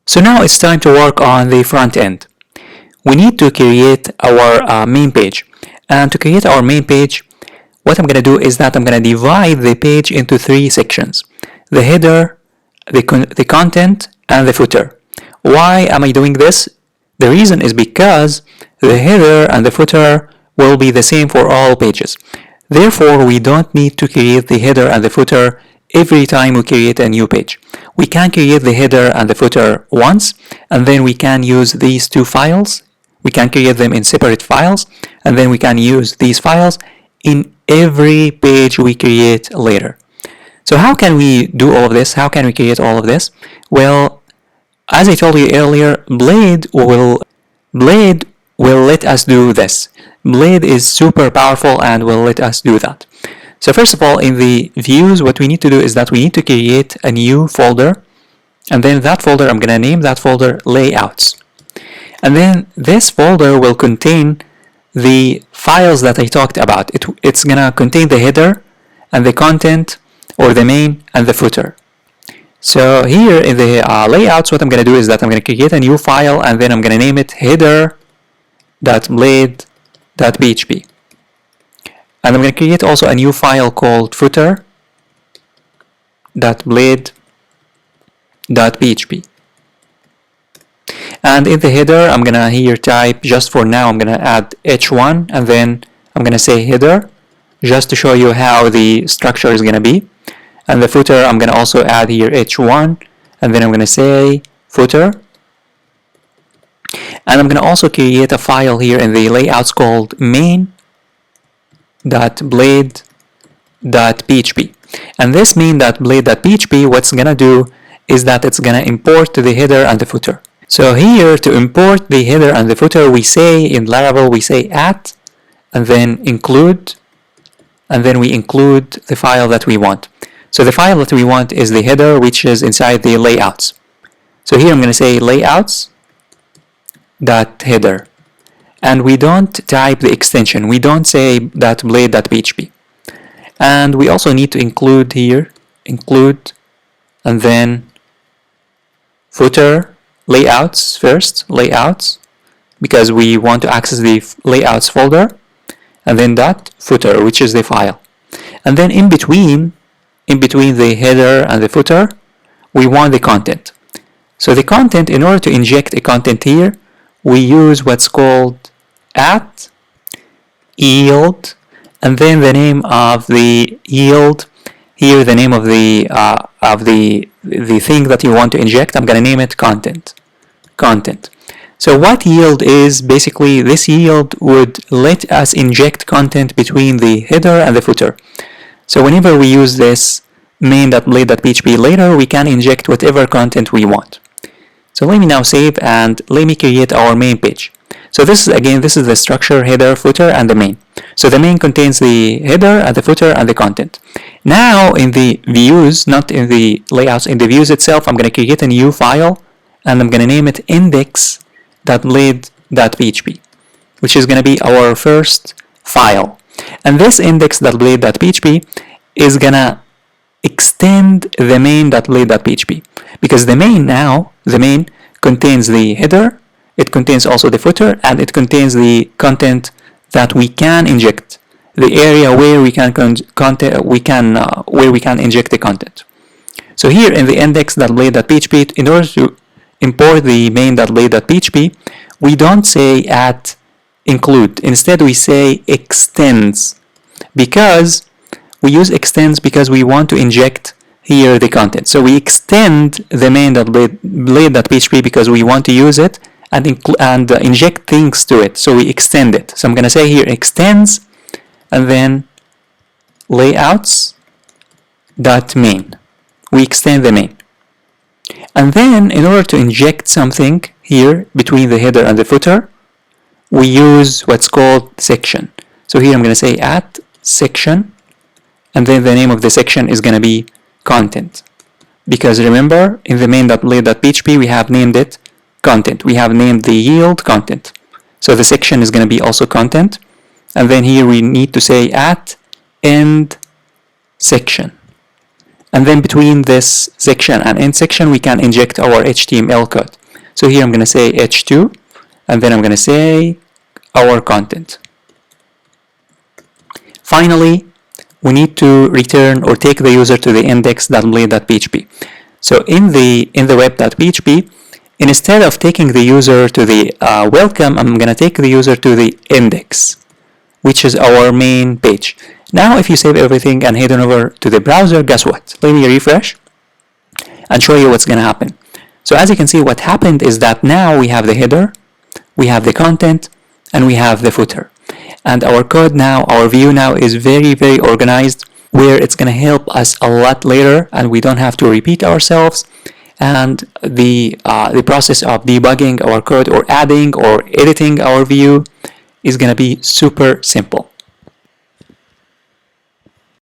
So now it's time to work on the front end. We need to create our main page. And to create our main page, what I'm going to do is that I'm going to divide the page into 3 sections. The header, the content, and the footer. Why am I doing this? The reason is because the header and the footer will be the same for all pages. Therefore, we don't need to create the header and the footer every time we create a new page. We can create the header and the footer once, and then we can use these 2 files. We can create them in separate files, and then we can use these files in every page we create later. So how can we do all of this? How can we create all of this? Well, as I told you earlier, Blade will let us do this. Blade is super powerful and will let us do that. So first of all, in the views, what we need to do is that we need to create a new folder, and then that folder, I'm going to name that folder layouts. And then this folder will contain the files that I talked about. It's going to contain the header and the content, or the main and the footer. So here in the layouts, what I'm going to do is that I'm going to create a new file, and then I'm going to name it header.blade.php. And I'm going to create also a new file called footer.blade.php. And in the header, I'm going to here type, just for now, I'm going to add h1, and then I'm going to say header, just to show you how the structure is going to be. And the footer, I'm going to also add here h1, and then I'm going to say footer. And I'm going to also create a file here in the layouts called main.blade.php. And this main.blade.php, what's going to do is that it's going to import the header and the footer. So here, to import the header and the footer, we say in Laravel, we say at, and then include, and then we include the file that we want. So the file that we want is the header, which is inside the layouts. So here I'm going to say layouts.header. And we don't type the extension. We don't say .blade.php. And we also need to include here, include, and then footer, layouts first, layouts, because we want to access the layouts folder, and then .footer, which is the file. And then in between the header and the footer, we want the content. So the content, in order to inject a content here, we use what's called at yield, and then the name of the yield, here the name of the thing that you want to inject, I'm going to name it content. So what yield is, basically this yield would let us inject content between the header and the footer. So whenever we use this main.blade.php later, we can inject whatever content we want. So let me now save, and let me create our main page. So this is the structure, header, footer, and the main. So the main contains the header and the footer and the content. Now in the views, not in the layouts, in the views itself, I'm going to create a new file, and I'm going to name it index.blade.php, which is going to be our first file. And this index.blade.php is going to extend the main.blade.php, because the main contains the header, it contains also the footer, and it contains the content that we can inject, the area where we can inject the content. So here in the index.blade.php, in order to import the main.blade.php, we don't say at include. Instead, we say extends, because we use extends because we want to inject here the content. So we extend the main.blade.php because we want to use it and inject things to it. So we extend it. So I'm going to say here extends, and then layouts.main. We extend the main. And then in order to inject something here between the header and the footer, we use what's called section. So here I'm going to say at section, and then the name of the section is going to be content. Because remember, in the main.blade.php, we have named it content. We have named the yield content. So the section is going to be also content. And then here we need to say at end section. And then between this section and end section, we can inject our HTML code. So here I'm going to say h2, and then I'm going to say our content. Finally, we need to return or take the user to the index.blade.php. So in the web.php, instead of taking the user to the welcome, I'm going to take the user to the index, which is our main page. Now, if you save everything and head on over to the browser, guess what? Let me refresh and show you what's going to happen. So as you can see, what happened is that now we have the header, we have the content, and we have the footer. And our code now, our view now is very, very organized, where it's going to help us a lot later, and we don't have to repeat ourselves. And the process of debugging our code or adding or editing our view is going to be super simple.